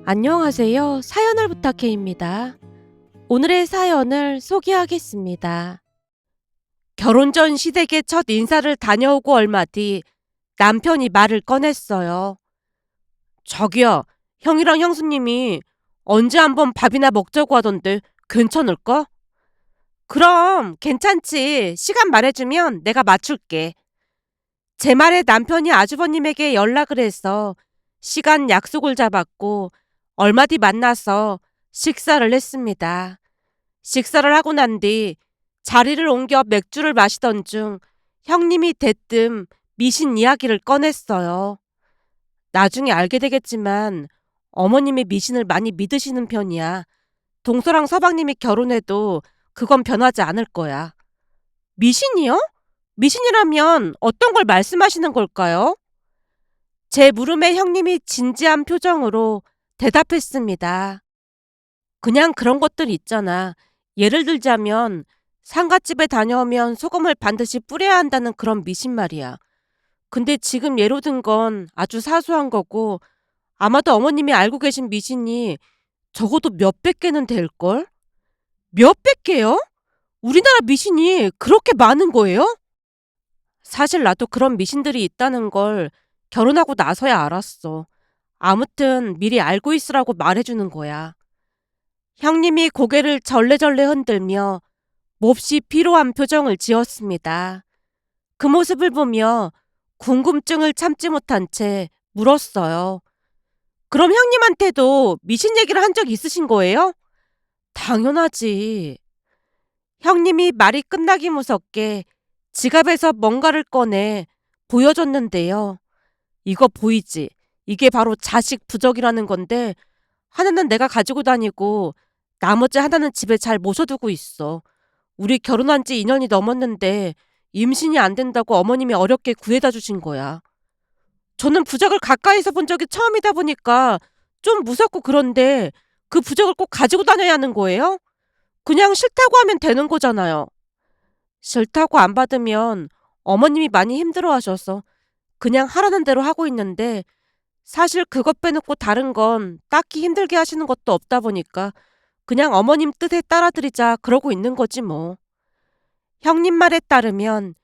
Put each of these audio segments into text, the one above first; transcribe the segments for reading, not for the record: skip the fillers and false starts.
안녕하세요. 사연을 부탁해입니다. 오늘의 사연을 소개하겠습니다. 결혼 전 시댁에 첫 인사를 다녀오고 얼마 뒤 남편이 말을 꺼냈어요. 자기야, 형이랑 형수님이 언제 한번 밥이나 먹자고 하던데 괜찮을까? 그럼 괜찮지. 시간 말해주면 내가 맞출게. 제 말에 남편이 아주버님에게 연락을 해서 시간 약속을 잡았고 얼마 뒤 만나서 식사를 했습니다. 식사를 하고 난 뒤 자리를 옮겨 맥주를 마시던 중 형님이 대뜸 미신 이야기를 꺼냈어요. 나중에 알게 되겠지만 어머님이 미신을 많이 믿으시는 편이야. 동서랑 서방님이 결혼해도 그건 변하지 않을 거야. 미신이요? 미신이라면 어떤 걸 말씀하시는 걸까요? 제 물음에 형님이 진지한 표정으로 대답했습니다. 그냥 그런 것들 있잖아. 예를 들자면 상갓집에 다녀오면 소금을 반드시 뿌려야 한다는 그런 미신 말이야. 근데 지금 예로 든 건 아주 사소한 거고 아마도 어머님이 알고 계신 미신이 적어도 몇백 개는 될걸? 몇백 개요? 우리나라 미신이 그렇게 많은 거예요? 사실 나도 그런 미신들이 있다는 걸 결혼하고 나서야 알았어. 아무튼 미리 알고 있으라고 말해주는 거야. 형님이 고개를 절레절레 흔들며 몹시 피로한 표정을 지었습니다. 그 모습을 보며 궁금증을 참지 못한 채 물었어요. 그럼 형님한테도 미신 얘기를 한 적 있으신 거예요? 당연하지. 형님이 말이 끝나기 무섭게 지갑에서 뭔가를 꺼내 보여줬는데요. 이거 보이지? 이게 바로 자식 부적이라는 건데 하나는 내가 가지고 다니고 나머지 하나는 집에 잘 모셔두고 있어. 우리 결혼한 지 2년이 넘었는데 임신이 안 된다고 어머님이 어렵게 구해다 주신 거야. 저는 부적을 가까이서 본 적이 처음이다 보니까 좀 무섭고 그런데 그 부적을 꼭 가지고 다녀야 하는 거예요? 그냥 싫다고 하면 되는 거잖아요. 싫다고 안 받으면 어머님이 많이 힘들어하셔서 그냥 하라는 대로 하고 있는데 사실 그것 빼놓고 다른 건 딱히 힘들게 하시는 것도 없다 보니까 그냥 어머님 뜻에 따라드리자 그러고 있는 거지 뭐. 형님 말에 따르면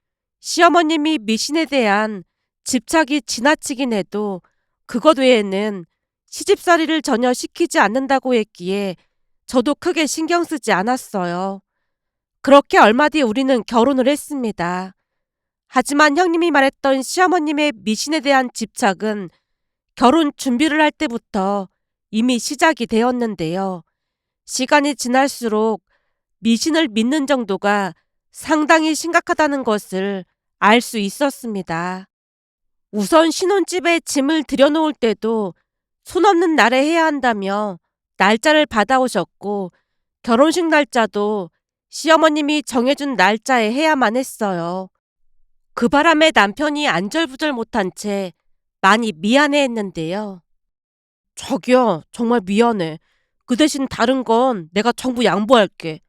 시어머님이 미신에 대한 집착이 지나치긴 해도 그것 외에는 시집살이를 전혀 시키지 않는다고 했기에 저도 크게 신경 쓰지 않았어요. 그렇게 얼마 뒤 우리는 결혼을 했습니다. 하지만 형님이 말했던 시어머님의 미신에 대한 집착은 결혼 준비를 할 때부터 이미 시작이 되었는데요. 시간이 지날수록 미신을 믿는 정도가 상당히 심각하다는 것을 알 수 있었습니다. 우선 신혼집에 짐을 들여놓을 때도 손 없는 날에 해야 한다며 날짜를 받아오셨고 결혼식 날짜도 시어머님이 정해준 날짜에 해야만 했어요. 그 바람에 남편이 안절부절 못한 채 많이 미안해했는데요. 자기야, 정말 미안해. 그 대신 다른 건 내가 전부 양보할게.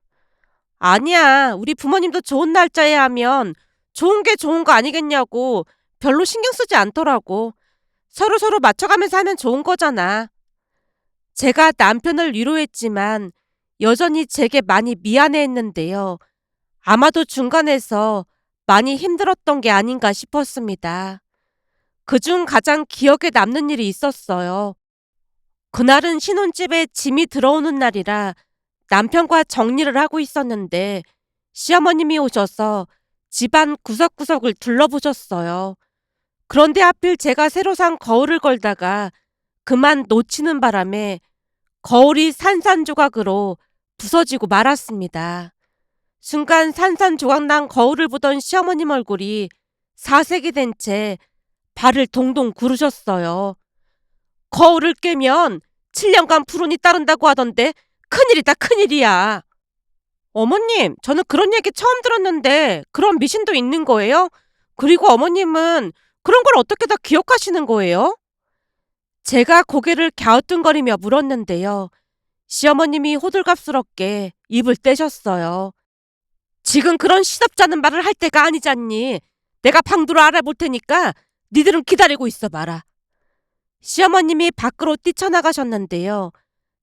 아니야, 우리 부모님도 좋은 날짜에 하면 좋은 게 좋은 거 아니겠냐고 별로 신경 쓰지 않더라고. 서로서로 맞춰가면서 하면 좋은 거잖아. 제가 남편을 위로했지만 여전히 제게 많이 미안해했는데요. 아마도 중간에서 많이 힘들었던 게 아닌가 싶었습니다. 그중 가장 기억에 남는 일이 있었어요. 그날은 신혼집에 짐이 들어오는 날이라 남편과 정리를 하고 있었는데 시어머님이 오셔서 집안 구석구석을 둘러보셨어요. 그런데 하필 제가 새로 산 거울을 걸다가 그만 놓치는 바람에 거울이 산산조각으로 부서지고 말았습니다. 순간 산산조각난 거울을 보던 시어머님 얼굴이 사색이 된 채 발을 동동 구르셨어요. 거울을 깨면 7년간 불운이 따른다고 하던데 큰일이다 큰일이야. 어머님, 저는 그런 얘기 처음 들었는데 그런 미신도 있는 거예요? 그리고 어머님은 그런 걸 어떻게 다 기억하시는 거예요? 제가 고개를 갸우뚱거리며 물었는데요. 시어머님이 호들갑스럽게 입을 떼셨어요. 지금 그런 시덥잖은 말을 할 때가 아니잖니. 내가 방도로 알아볼 테니까 니들은 기다리고 있어 봐라. 시어머님이 밖으로 뛰쳐나가셨는데요.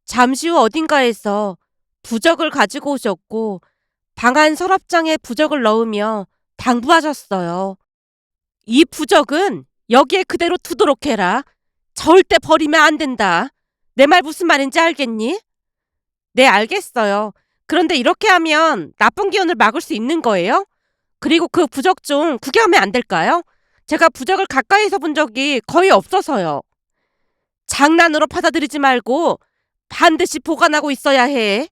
잠시 후 어딘가에서 부적을 가지고 오셨고 방 안 서랍장에 부적을 넣으며 당부하셨어요. 이 부적은 여기에 그대로 두도록 해라. 절대 버리면 안 된다. 내 말 무슨 말인지 알겠니? 네, 알겠어요. 그런데 이렇게 하면 나쁜 기운을 막을 수 있는 거예요? 그리고 그 부적 좀 구경하면 안 될까요? 제가 부적을 가까이서 본 적이 거의 없어서요. 장난으로 받아들이지 말고 반드시 보관하고 있어야 해.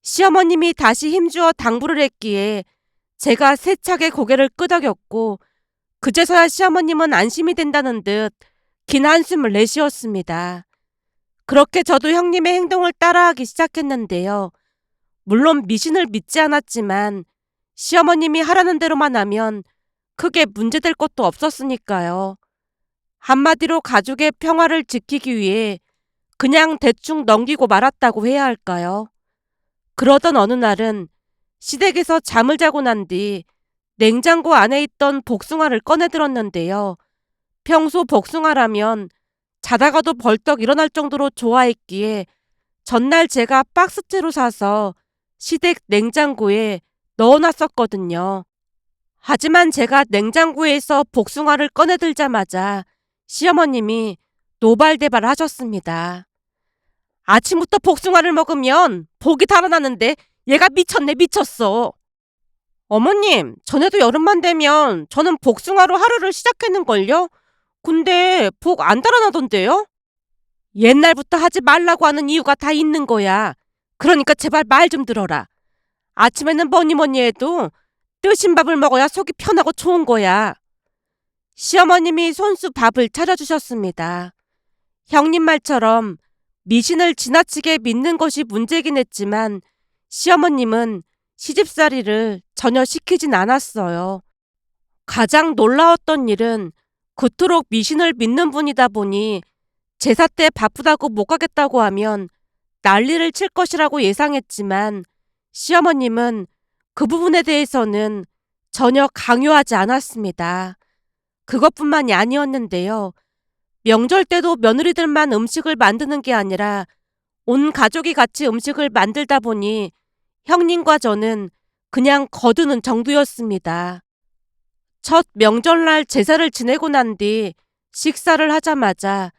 시어머님이 다시 힘주어 당부를 했기에 제가 세차게 고개를 끄덕였고 그제서야 시어머님은 안심이 된다는 듯 긴 한숨을 내쉬었습니다. 그렇게 저도 형님의 행동을 따라하기 시작했는데요. 물론 미신을 믿지 않았지만 시어머님이 하라는 대로만 하면 크게 문제될 것도 없었으니까요. 한마디로 가족의 평화를 지키기 위해 그냥 대충 넘기고 말았다고 해야 할까요? 그러던 어느 날은 시댁에서 잠을 자고 난 뒤 냉장고 안에 있던 복숭아를 꺼내 들었는데요. 평소 복숭아라면 자다가도 벌떡 일어날 정도로 좋아했기에 전날 제가 박스째로 사서 시댁 냉장고에 넣어놨었거든요. 하지만 제가 냉장고에서 복숭아를 꺼내 들자마자 시어머님이 노발대발 하셨습니다. 아침부터 복숭아를 먹으면 복이 달아나는데 얘가 미쳤네 미쳤어. 어머님, 전에도 여름만 되면 저는 복숭아로 하루를 시작했는걸요? 근데 복 안 달아나던데요? 옛날부터 하지 말라고 하는 이유가 다 있는 거야. 그러니까 제발 말 좀 들어라. 아침에는 뭐니 뭐니 해도 뜨신 밥을 먹어야 속이 편하고 좋은 거야. 시어머님이 손수 밥을 차려주셨습니다. 형님 말처럼 미신을 지나치게 믿는 것이 문제긴 했지만 시어머님은 시집살이를 전혀 시키진 않았어요. 가장 놀라웠던 일은 그토록 미신을 믿는 분이다 보니 제사 때 바쁘다고 못 가겠다고 하면 난리를 칠 것이라고 예상했지만 시어머님은 그 부분에 대해서는 전혀 강요하지 않았습니다. 그것뿐만이 아니었는데요. 명절 때도 며느리들만 음식을 만드는 게 아니라 온 가족이 같이 음식을 만들다 보니 형님과 저는 그냥 거두는 정도였습니다. 첫 명절날 제사를 지내고 난 뒤 식사를 하자마자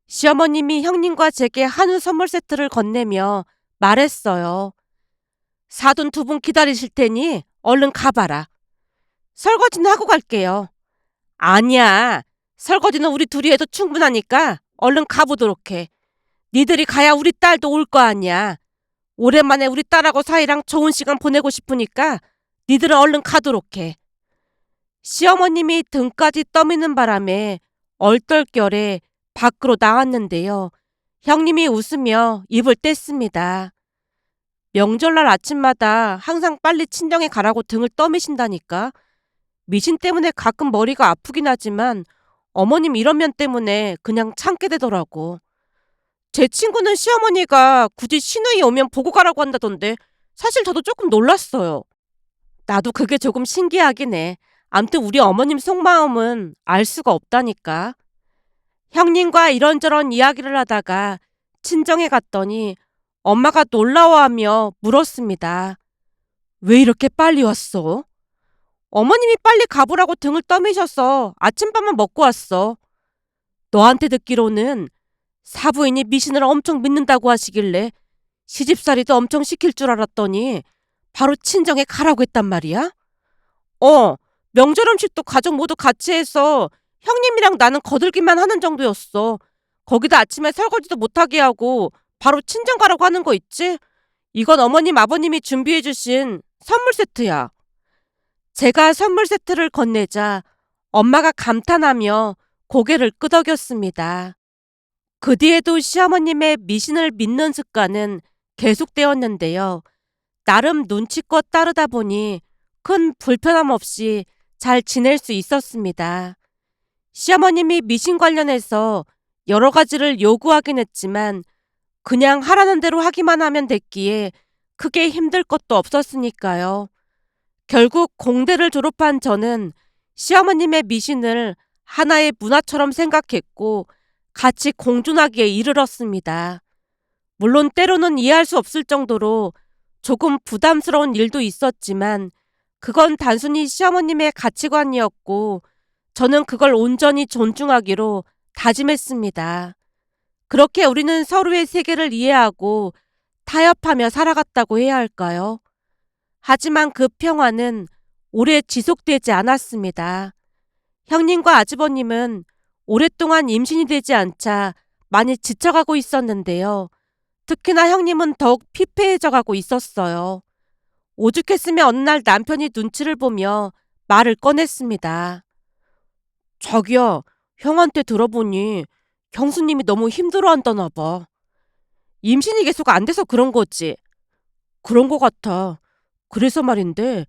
시어머님이 형님과 제게 한우 선물 세트를 건네며 말했어요. 사돈 두 분 기다리실 테니 얼른 가봐라. 설거지는 하고 갈게요. 아니야. 설거지는 우리 둘이 해도 충분하니까 얼른 가보도록 해. 니들이 가야 우리 딸도 올 거 아니야. 오랜만에 우리 딸하고 사이랑 좋은 시간 보내고 싶으니까 니들은 얼른 가도록 해. 시어머님이 등까지 떠미는 바람에 얼떨결에 밖으로 나왔는데요. 형님이 웃으며 입을 뗐습니다. 명절날 아침마다 항상 빨리 친정에 가라고 등을 떠미신다니까. 미신 때문에 가끔 머리가 아프긴 하지만 어머님 이런 면 때문에 그냥 참게 되더라고. 제 친구는 시어머니가 굳이 시누이 오면 보고 가라고 한다던데 사실 저도 조금 놀랐어요. 나도 그게 조금 신기하긴 해. 암튼 우리 어머님 속마음은 알 수가 없다니까. 형님과 이런저런 이야기를 하다가 친정에 갔더니 엄마가 놀라워하며 물었습니다. 왜 이렇게 빨리 왔어? 어머님이 빨리 가보라고 등을 떠미셔서 아침밥만 먹고 왔어. 너한테 듣기로는 사부인이 미신을 엄청 믿는다고 하시길래 시집살이도 엄청 시킬 줄 알았더니 바로 친정에 가라고 했단 말이야? 명절 음식도 가족 모두 같이 해서 형님이랑 나는 거들기만 하는 정도였어. 거기다 아침에 설거지도 못하게 하고 바로 친정 가라고 하는 거 있지? 이건 어머님 아버님이 준비해 주신 선물 세트야. 제가 선물 세트를 건네자 엄마가 감탄하며 고개를 끄덕였습니다. 그 뒤에도 시어머님의 미신을 믿는 습관은 계속되었는데요. 나름 눈치껏 따르다 보니 큰 불편함 없이 잘 지낼 수 있었습니다. 시어머님이 미신 관련해서 여러 가지를 요구하긴 했지만 그냥 하라는 대로 하기만 하면 됐기에 크게 힘들 것도 없었으니까요. 결국 공대를 졸업한 저는 시어머님의 미신을 하나의 문화처럼 생각했고 같이 공존하기에 이르렀습니다. 물론 때로는 이해할 수 없을 정도로 조금 부담스러운 일도 있었지만 그건 단순히 시어머님의 가치관이었고 저는 그걸 온전히 존중하기로 다짐했습니다. 그렇게 우리는 서로의 세계를 이해하고 타협하며 살아갔다고 해야 할까요? 하지만 그 평화는 오래 지속되지 않았습니다. 형님과 아주버님은 오랫동안 임신이 되지 않자 많이 지쳐가고 있었는데요. 특히나 형님은 더욱 피폐해져 가고 있었어요. 오죽했으면 어느 날 남편이 눈치를 보며 말을 꺼냈습니다. 자기야, 형한테 들어보니 경수님이 너무 힘들어한다나 봐. 임신이 계속 안 돼서 그런 거지. 그런 거 같아. 그래서 말인데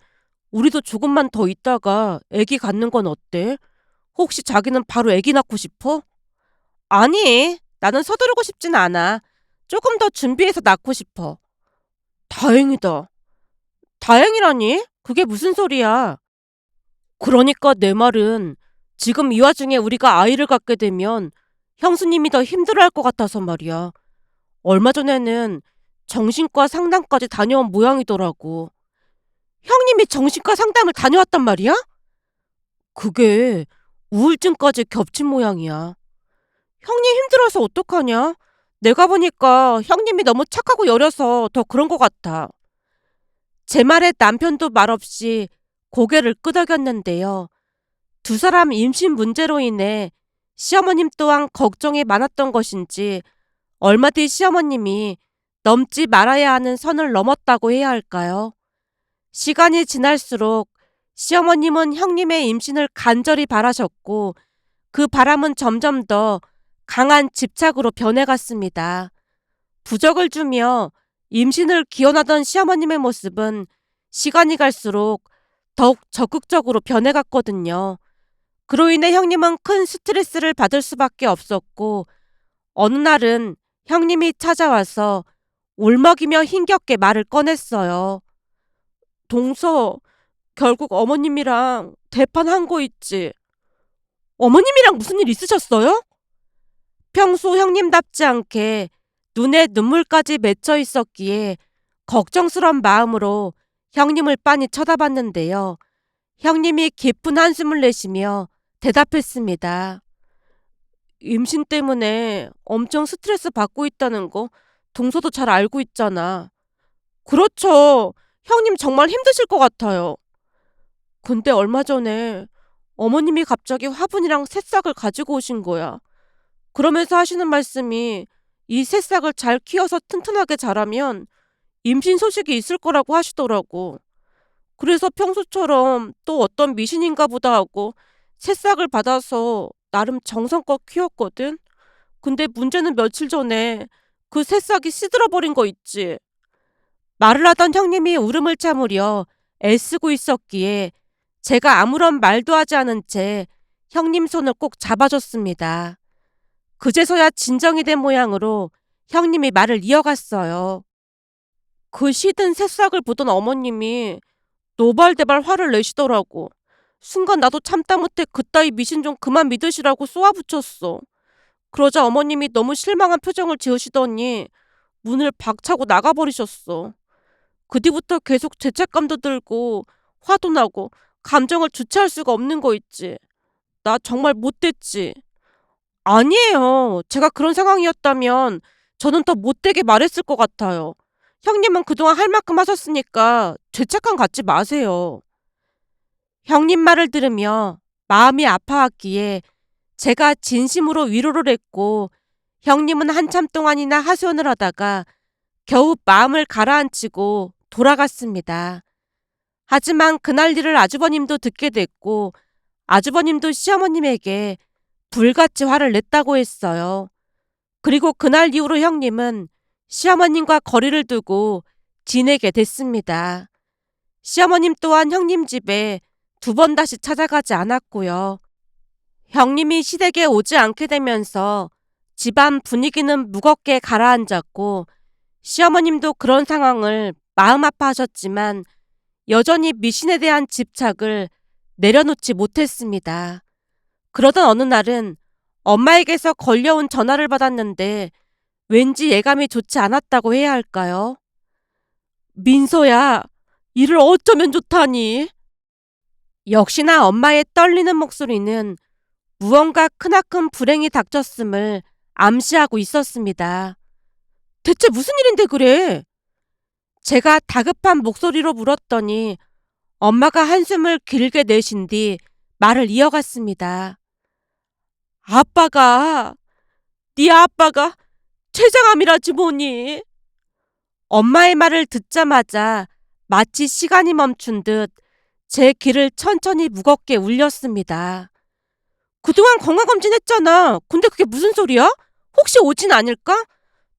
우리도 조금만 더 있다가 아기 갖는 건 어때? 혹시 자기는 바로 아기 낳고 싶어? 아니, 나는 서두르고 싶진 않아. 조금 더 준비해서 낳고 싶어. 다행이다. 다행이라니? 그게 무슨 소리야? 그러니까 내 말은 지금 이 와중에 우리가 아이를 갖게 되면 형수님이 더 힘들어할 것 같아서 말이야. 얼마 전에는 정신과 상담까지 다녀온 모양이더라고. 형님이 정신과 상담을 다녀왔단 말이야? 그게 우울증까지 겹친 모양이야. 형님 힘들어서 어떡하냐? 내가 보니까 형님이 너무 착하고 여려서 더 그런 것 같아. 제 말에 남편도 말없이 고개를 끄덕였는데요. 두 사람 임신 문제로 인해 시어머님 또한 걱정이 많았던 것인지 얼마 뒤 시어머님이 넘지 말아야 하는 선을 넘었다고 해야 할까요? 시간이 지날수록 시어머님은 형님의 임신을 간절히 바라셨고 그 바람은 점점 더 강한 집착으로 변해갔습니다. 부적을 주며 임신을 기원하던 시어머님의 모습은 시간이 갈수록 더욱 적극적으로 변해갔거든요. 그로 인해 형님은 큰 스트레스를 받을 수밖에 없었고 어느 날은 형님이 찾아와서 울먹이며 힘겹게 말을 꺼냈어요. 동서, 결국 어머님이랑 대판한 거 있지. 어머님이랑 무슨 일 있으셨어요? 평소 형님답지 않게 눈에 눈물까지 맺혀 있었기에 걱정스런 마음으로 형님을 빤히 쳐다봤는데요. 형님이 깊은 한숨을 내쉬며 대답했습니다. 임신 때문에 엄청 스트레스 받고 있다는 거 동서도 잘 알고 있잖아. 그렇죠. 형님 정말 힘드실 것 같아요. 근데 얼마 전에 어머님이 갑자기 화분이랑 새싹을 가지고 오신 거야. 그러면서 하시는 말씀이 이 새싹을 잘 키워서 튼튼하게 자라면 임신 소식이 있을 거라고 하시더라고. 그래서 평소처럼 또 어떤 미신인가 보다 하고 새싹을 받아서 나름 정성껏 키웠거든. 근데 문제는 며칠 전에 그 새싹이 시들어버린 거 있지. 말을 하던 형님이 울음을 참으려 애쓰고 있었기에 제가 아무런 말도 하지 않은 채 형님 손을 꼭 잡아줬습니다. 그제서야 진정이 된 모양으로 형님이 말을 이어갔어요. 그 시든 새싹을 보던 어머님이 노발대발 화를 내시더라고. 순간 나도 참다 못해 그따위 미신 좀 그만 믿으시라고 쏘아붙였어. 그러자 어머님이 너무 실망한 표정을 지으시더니 문을 박차고 나가버리셨어. 그 뒤부터 계속 죄책감도 들고 화도 나고 감정을 주체할 수가 없는 거 있지. 나 정말 못됐지. 아니에요. 제가 그런 상황이었다면 저는 더 못되게 말했을 것 같아요. 형님은 그동안 할 만큼 하셨으니까 죄책감 갖지 마세요. 형님 말을 들으며 마음이 아파왔기에 제가 진심으로 위로를 했고 형님은 한참 동안이나 하소연을 하다가 겨우 마음을 가라앉히고 돌아갔습니다. 하지만 그날 일을 아주버님도 듣게 됐고 아주버님도 시어머님에게 불같이 화를 냈다고 했어요. 그리고 그날 이후로 형님은 시어머님과 거리를 두고 지내게 됐습니다. 시어머님 또한 형님 집에 두 번 다시 찾아가지 않았고요. 형님이 시댁에 오지 않게 되면서 집안 분위기는 무겁게 가라앉았고 시어머님도 그런 상황을 마음 아파하셨지만 여전히 미신에 대한 집착을 내려놓지 못했습니다. 그러던 어느 날은 엄마에게서 걸려온 전화를 받았는데 왠지 예감이 좋지 않았다고 해야 할까요? 민서야, 이를 어쩌면 좋다니? 역시나 엄마의 떨리는 목소리는 무언가 크나큰 불행이 닥쳤음을 암시하고 있었습니다. 대체 무슨 일인데 그래? 제가 다급한 목소리로 물었더니 엄마가 한숨을 길게 내쉰 뒤 말을 이어갔습니다. 아빠가, 네 아빠가 췌장암이라지 뭐니? 엄마의 말을 듣자마자 마치 시간이 멈춘 듯 제 귀를 천천히 무겁게 울렸습니다. 그동안 건강검진 했잖아. 근데 그게 무슨 소리야? 혹시 오진 않을까?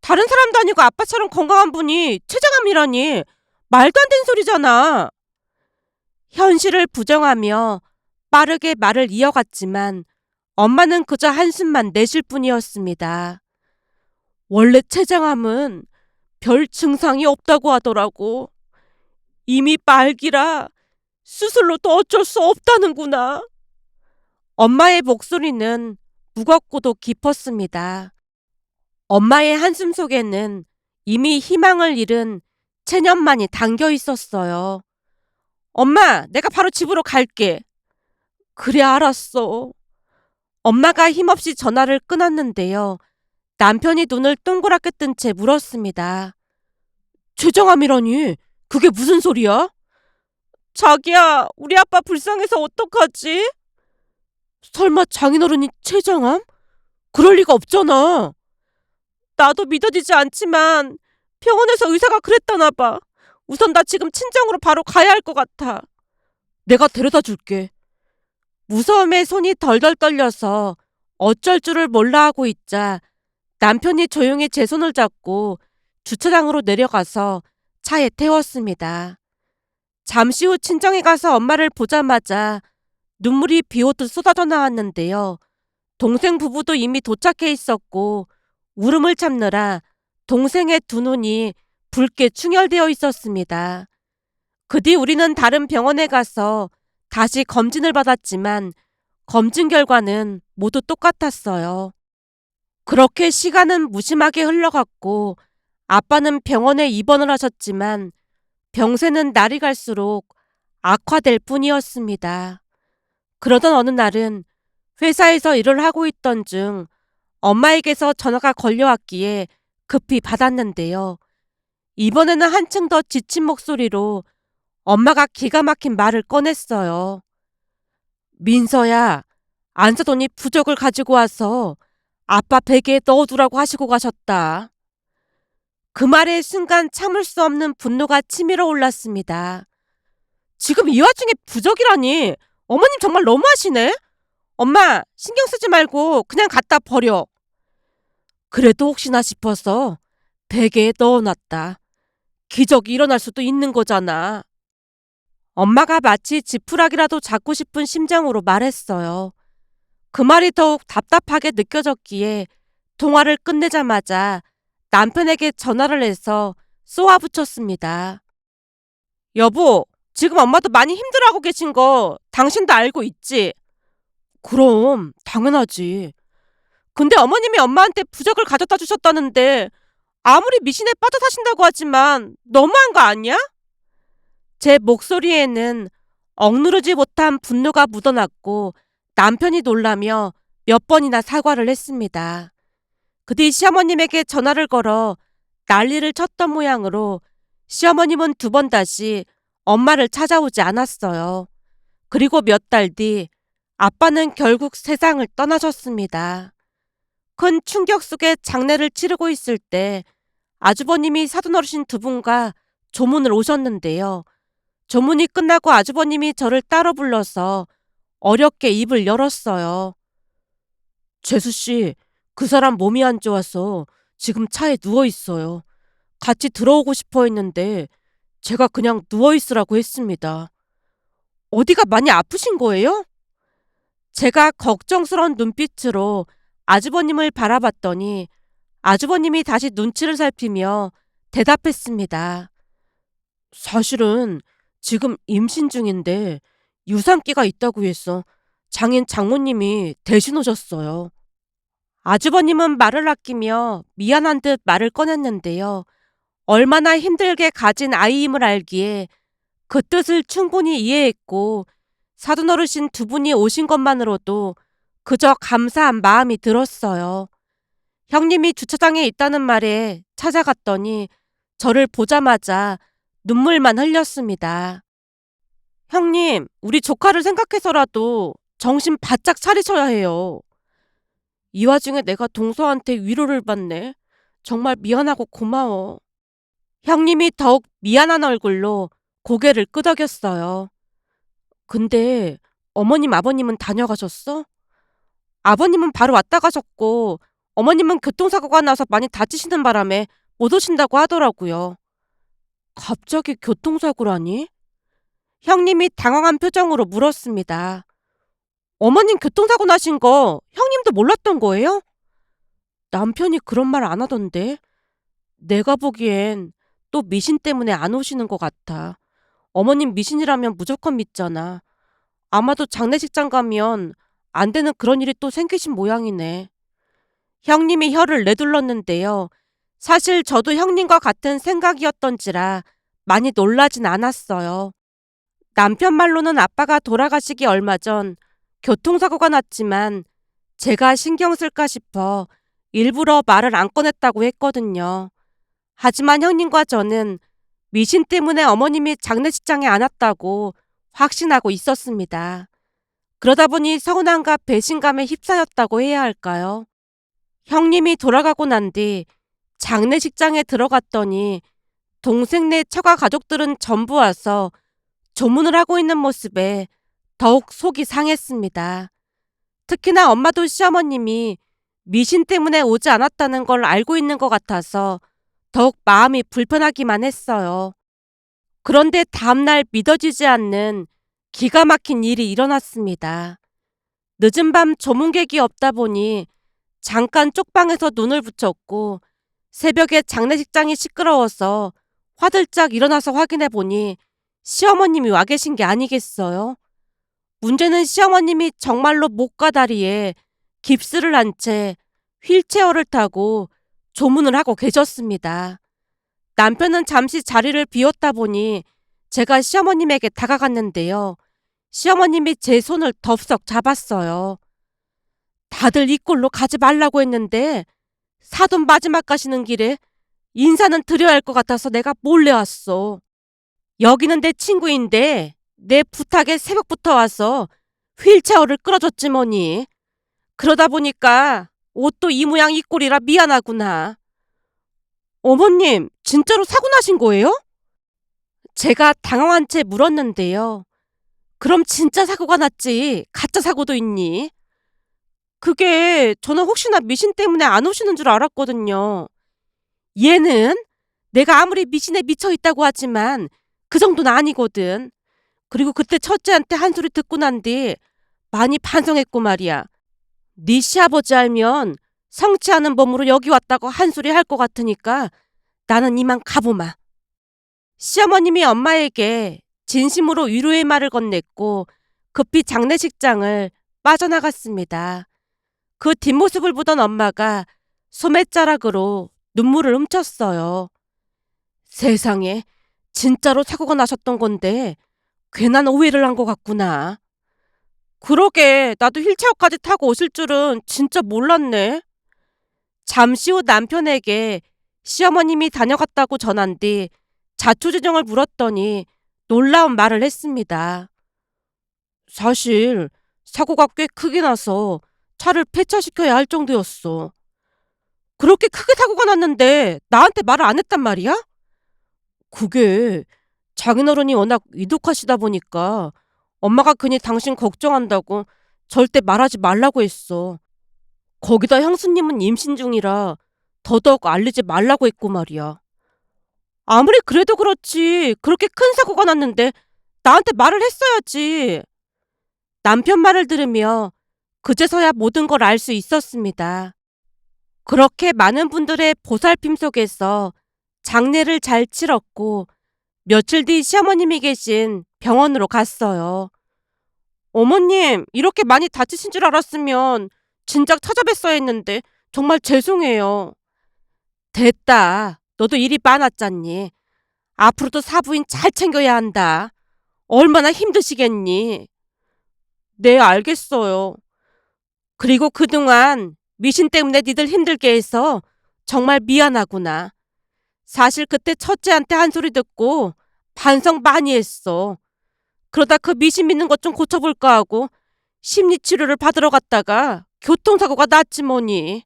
다른 사람도 아니고 아빠처럼 건강한 분이 췌장암이라니. 말도 안 되는 소리잖아. 현실을 부정하며 빠르게 말을 이어갔지만 엄마는 그저 한숨만 내쉴 뿐이었습니다. 원래 췌장암은 별 증상이 없다고 하더라고. 이미 말기라 수술로도 어쩔 수 없다는구나. 엄마의 목소리는 무겁고도 깊었습니다. 엄마의 한숨 속에는 이미 희망을 잃은 체념만이 담겨 있었어요. 엄마, 내가 바로 집으로 갈게. 그래, 알았어. 엄마가 힘없이 전화를 끊었는데요. 남편이 눈을 동그랗게 뜬 채 물었습니다. 췌장암이라니? 그게 무슨 소리야? 자기야, 우리 아빠 불쌍해서 어떡하지? 설마 장인어른이 췌장암? 그럴 리가 없잖아. 나도 믿어지지 않지만 병원에서 의사가 그랬다나 봐. 우선 나 지금 친정으로 바로 가야 할 것 같아. 내가 데려다 줄게. 무서움에 손이 덜덜 떨려서 어쩔 줄을 몰라 하고 있자 남편이 조용히 제 손을 잡고 주차장으로 내려가서 차에 태웠습니다. 잠시 후 친정에 가서 엄마를 보자마자 눈물이 비오듯 쏟아져 나왔는데요. 동생 부부도 이미 도착해 있었고 울음을 참느라 동생의 두 눈이 붉게 충혈되어 있었습니다. 그 뒤 우리는 다른 병원에 가서 다시 검진을 받았지만 검진 결과는 모두 똑같았어요. 그렇게 시간은 무심하게 흘러갔고 아빠는 병원에 입원을 하셨지만 병세는 날이 갈수록 악화될 뿐이었습니다. 그러던 어느 날은 회사에서 일을 하고 있던 중 엄마에게서 전화가 걸려왔기에 급히 받았는데요. 이번에는 한층 더 지친 목소리로 엄마가 기가 막힌 말을 꺼냈어요. 민서야, 안사돈이 부적을 가지고 와서 아빠 베개에 넣어두라고 하시고 가셨다. 그 말에 순간 참을 수 없는 분노가 치밀어 올랐습니다. 지금 이 와중에 부적이라니. 어머님 정말 너무하시네. 엄마, 신경 쓰지 말고 그냥 갖다 버려. 그래도 혹시나 싶어서 베개에 넣어놨다. 기적이 일어날 수도 있는 거잖아. 엄마가 마치 지푸라기라도 잡고 싶은 심정으로 말했어요. 그 말이 더욱 답답하게 느껴졌기에 통화를 끝내자마자 남편에게 전화를 해서 쏘아붙였습니다. 여보, 지금 엄마도 많이 힘들어하고 계신 거 당신도 알고 있지? 그럼 당연하지. 근데 어머님이 엄마한테 부적을 가져다 주셨다는데 아무리 미신에 빠져 사신다고 하지만 너무한 거 아니야? 제 목소리에는 억누르지 못한 분노가 묻어났고 남편이 놀라며 몇 번이나 사과를 했습니다. 그 뒤 시어머님에게 전화를 걸어 난리를 쳤던 모양으로 시어머님은 두 번 다시 엄마를 찾아오지 않았어요. 그리고 몇 달 뒤 아빠는 결국 세상을 떠나셨습니다. 큰 충격 속에 장례를 치르고 있을 때 아주버님이 사돈어르신 두 분과 조문을 오셨는데요. 조문이 끝나고 아주버님이 저를 따로 불러서 어렵게 입을 열었어요. 재수씨, 그 사람 몸이 안 좋아서 지금 차에 누워있어요. 같이 들어오고 싶어 했는데 제가 그냥 누워있으라고 했습니다. 어디가 많이 아프신 거예요? 제가 걱정스러운 눈빛으로 아주버님을 바라봤더니 아주버님이 다시 눈치를 살피며 대답했습니다. 사실은 지금 임신 중인데 유산기가 있다고 해서 장인 장모님이 대신 오셨어요. 아주버님은 말을 아끼며 미안한 듯 말을 꺼냈는데요. 얼마나 힘들게 가진 아이임을 알기에 그 뜻을 충분히 이해했고 사돈어르신 두 분이 오신 것만으로도 그저 감사한 마음이 들었어요. 형님이 주차장에 있다는 말에 찾아갔더니 저를 보자마자 눈물만 흘렸습니다. 형님, 우리 조카를 생각해서라도 정신 바짝 차리셔야 해요. 이 와중에 내가 동서한테 위로를 받네. 정말 미안하고 고마워. 형님이 더욱 미안한 얼굴로 고개를 끄덕였어요. 근데 어머님, 아버님은 다녀가셨어? 아버님은 바로 왔다 가셨고 어머님은 교통사고가 나서 많이 다치시는 바람에 못 오신다고 하더라고요. 갑자기 교통사고라니? 형님이 당황한 표정으로 물었습니다. 어머님 교통사고 나신 거 형님도 몰랐던 거예요? 남편이 그런 말 안 하던데. 내가 보기엔 또 미신 때문에 안 오시는 것 같아. 어머님 미신이라면 무조건 믿잖아. 아마도 장례식장 가면 안 되는 그런 일이 또 생기신 모양이네. 형님이 혀를 내둘렀는데요. 사실 저도 형님과 같은 생각이었던지라 많이 놀라진 않았어요. 남편 말로는 아빠가 돌아가시기 얼마 전 교통사고가 났지만 제가 신경 쓸까 싶어 일부러 말을 안 꺼냈다고 했거든요. 하지만 형님과 저는 미신 때문에 어머님이 장례식장에 안 왔다고 확신하고 있었습니다. 그러다 보니 서운함과 배신감에 휩싸였다고 해야 할까요? 형님이 돌아가고 난 뒤 장례식장에 들어갔더니 동생네 처가 가족들은 전부 와서 조문을 하고 있는 모습에 더욱 속이 상했습니다. 특히나 엄마도 시어머님이 미신 때문에 오지 않았다는 걸 알고 있는 것 같아서 더욱 마음이 불편하기만 했어요. 그런데 다음날 믿어지지 않는 기가 막힌 일이 일어났습니다. 늦은 밤 조문객이 없다 보니 잠깐 쪽방에서 눈을 붙였고 새벽에 장례식장이 시끄러워서 화들짝 일어나서 확인해 보니 시어머님이 와 계신 게 아니겠어요? 문제는 시어머님이 정말로 목과 다리에 깁스를 한 채 휠체어를 타고 조문을 하고 계셨습니다. 남편은 잠시 자리를 비웠다 보니 제가 시어머님에게 다가갔는데요. 시어머님이 제 손을 덥석 잡았어요. 다들 이 꼴로 가지 말라고 했는데 사돈 마지막 가시는 길에 인사는 드려야 할 것 같아서 내가 몰래 왔어. 여기는 내 친구인데 내 부탁에 새벽부터 와서 휠체어를 끌어줬지 뭐니. 그러다 보니까 옷도 이 모양 이 꼴이라 미안하구나. 어머님, 진짜로 사고 나신 거예요? 제가 당황한 채 물었는데요. 그럼 진짜 사고가 났지. 가짜 사고도 있니? 그게 저는 혹시나 미신 때문에 안 오시는 줄 알았거든요. 얘는 내가 아무리 미신에 미쳐 있다고 하지만 그 정도는 아니거든. 그리고 그때 첫째한테 한 소리 듣고 난 뒤 많이 반성했고 말이야. 네 시아버지 알면 성취하는 범으로 여기 왔다고 한 소리 할 것 같으니까 나는 이만 가보마. 시어머님이 엄마에게 진심으로 위로의 말을 건넸고 급히 장례식장을 빠져나갔습니다. 그 뒷모습을 보던 엄마가 소매자락으로 눈물을 훔쳤어요. 세상에, 진짜로 사고가 나셨던 건데 괜한 오해를 한 것 같구나. 그러게, 나도 휠체어까지 타고 오실 줄은 진짜 몰랐네. 잠시 후 남편에게 시어머님이 다녀갔다고 전한 뒤 자초지종을 물었더니 놀라운 말을 했습니다. 사실 사고가 꽤 크게 나서 차를 폐차시켜야 할 정도였어. 그렇게 크게 사고가 났는데 나한테 말을 안 했단 말이야? 그게 장인어른이 워낙 위독하시다 보니까 엄마가 괜히 당신 걱정한다고 절대 말하지 말라고 했어. 거기다 형수님은 임신 중이라 더더욱 알리지 말라고 했고 말이야. 아무리 그래도 그렇지 그렇게 큰 사고가 났는데 나한테 말을 했어야지. 남편 말을 들으며 그제서야 모든 걸 알 수 있었습니다. 그렇게 많은 분들의 보살핌 속에서 장례를 잘 치렀고 며칠 뒤 시어머님이 계신 병원으로 갔어요. 어머님, 이렇게 많이 다치신 줄 알았으면 진작 찾아뵀어야 했는데 정말 죄송해요. 됐다. 너도 일이 많았잖니. 앞으로도 사부인 잘 챙겨야 한다. 얼마나 힘드시겠니? 네, 알겠어요. 그리고 그동안 미신 때문에 니들 힘들게 해서 정말 미안하구나. 사실 그때 첫째한테 한 소리 듣고 반성 많이 했어. 그러다 그 미신 믿는 것 좀 고쳐볼까 하고 심리치료를 받으러 갔다가 교통사고가 났지 뭐니.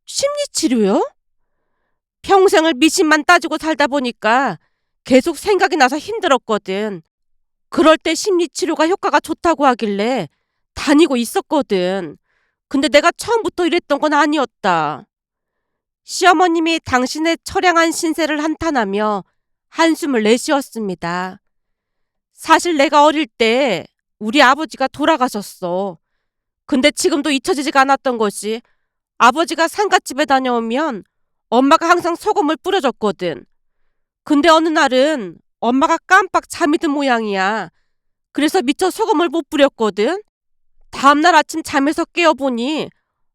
심리치료요? 평생을 미신만 따지고 살다 보니까 계속 생각이 나서 힘들었거든. 그럴 때 심리치료가 효과가 좋다고 하길래 다니고 있었거든. 근데 내가 처음부터 이랬던 건 아니었다. 시어머님이 당신의 처량한 신세를 한탄하며 한숨을 내쉬었습니다. 사실 내가 어릴 때 우리 아버지가 돌아가셨어. 근데 지금도 잊혀지지가 않았던 것이 아버지가 상갓집에 다녀오면 엄마가 항상 소금을 뿌려줬거든. 근데 어느 날은 엄마가 깜빡 잠이 든 모양이야. 그래서 미처 소금을 못 뿌렸거든. 다음날 아침 잠에서 깨어보니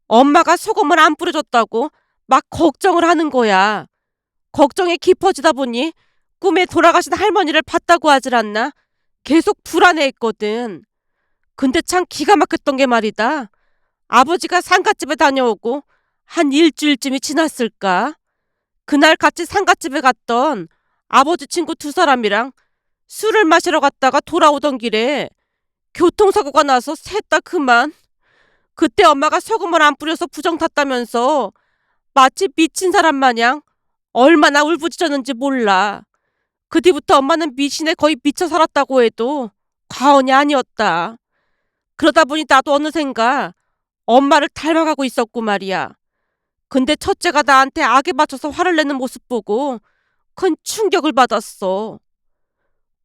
엄마가 소금을 안 뿌려줬다고 막 걱정을 하는 거야. 걱정이 깊어지다 보니 꿈에 돌아가신 할머니를 봤다고 하질 않나? 계속 불안해했거든. 근데 참 기가 막혔던 게 말이다. 아버지가 상갓집에 다녀오고 한 일주일쯤이 지났을까? 그날 같이 상갓집에 갔던 아버지 친구 두 사람이랑 술을 마시러 갔다가 돌아오던 길에 교통사고가 나서 셋 다 그만. 그때 엄마가 소금을 안 뿌려서 부정 탔다면서 마치 미친 사람 마냥 얼마나 울부짖었는지 몰라. 그 뒤부터 엄마는 미신에 거의 미쳐 살았다고 해도 과언이 아니었다. 그러다 보니 나도 어느샌가 엄마를 닮아가고 있었고 말이야. 근데 첫째가 나한테 악에 맞춰서 화를 내는 모습 보고 큰 충격을 받았어.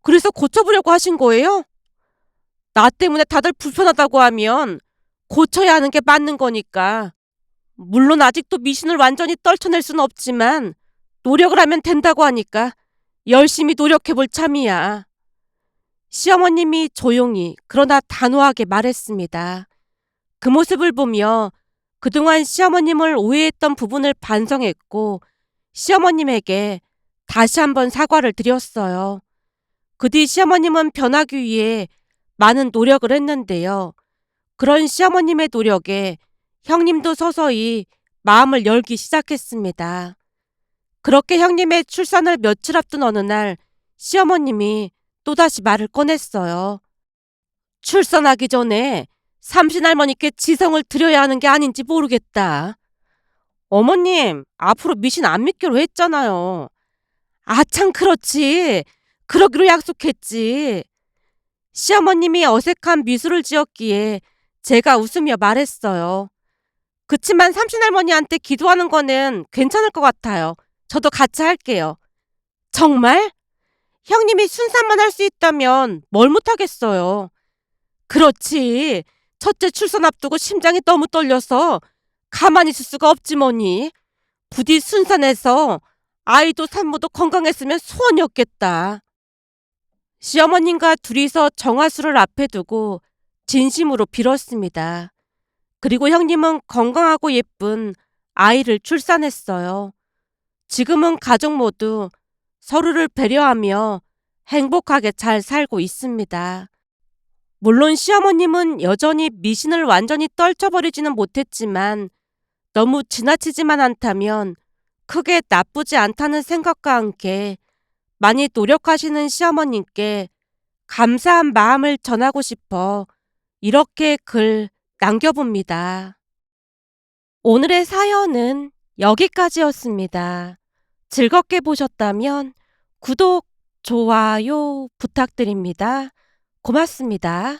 그래서 고쳐보려고 하신 거예요? 나 때문에 다들 불편하다고 하면 고쳐야 하는 게 맞는 거니까. 물론 아직도 미신을 완전히 떨쳐낼 수는 없지만 노력을 하면 된다고 하니까 열심히 노력해볼 참이야. 시어머님이 조용히 그러나 단호하게 말했습니다. 그 모습을 보며 그동안 시어머님을 오해했던 부분을 반성했고 시어머님에게 다시 한번 사과를 드렸어요. 그 뒤 시어머님은 변하기 위해 많은 노력을 했는데요. 그런 시어머님의 노력에 형님도 서서히 마음을 열기 시작했습니다. 그렇게 형님의 출산을 며칠 앞둔 어느 날 시어머님이 또다시 말을 꺼냈어요. 출산하기 전에 삼신할머니께 지성을 드려야 하는 게 아닌지 모르겠다. 어머님, 앞으로 미신 안 믿기로 했잖아요. 아참 그렇지. 그러기로 약속했지. 시어머님이 어색한 미소를 지었기에 제가 웃으며 말했어요. 그치만 삼신할머니한테 기도하는 거는 괜찮을 것 같아요. 저도 같이 할게요. 정말? 형님이 순산만 할 수 있다면 뭘 못하겠어요. 그렇지. 첫째 출산 앞두고 심장이 너무 떨려서 가만히 있을 수가 없지 뭐니. 부디 순산해서 아이도 산모도 건강했으면 소원이었겠다. 시어머님과 둘이서 정화수를 앞에 두고 진심으로 빌었습니다. 그리고 형님은 건강하고 예쁜 아이를 출산했어요. 지금은 가족 모두 서로를 배려하며 행복하게 잘 살고 있습니다. 물론 시어머님은 여전히 미신을 완전히 떨쳐버리지는 못했지만 너무 지나치지만 않다면 크게 나쁘지 않다는 생각과 함께 많이 노력하시는 시어머님께 감사한 마음을 전하고 싶어 이렇게 글 남겨봅니다. 오늘의 사연은 여기까지였습니다. 즐겁게 보셨다면 구독, 좋아요 부탁드립니다. 고맙습니다.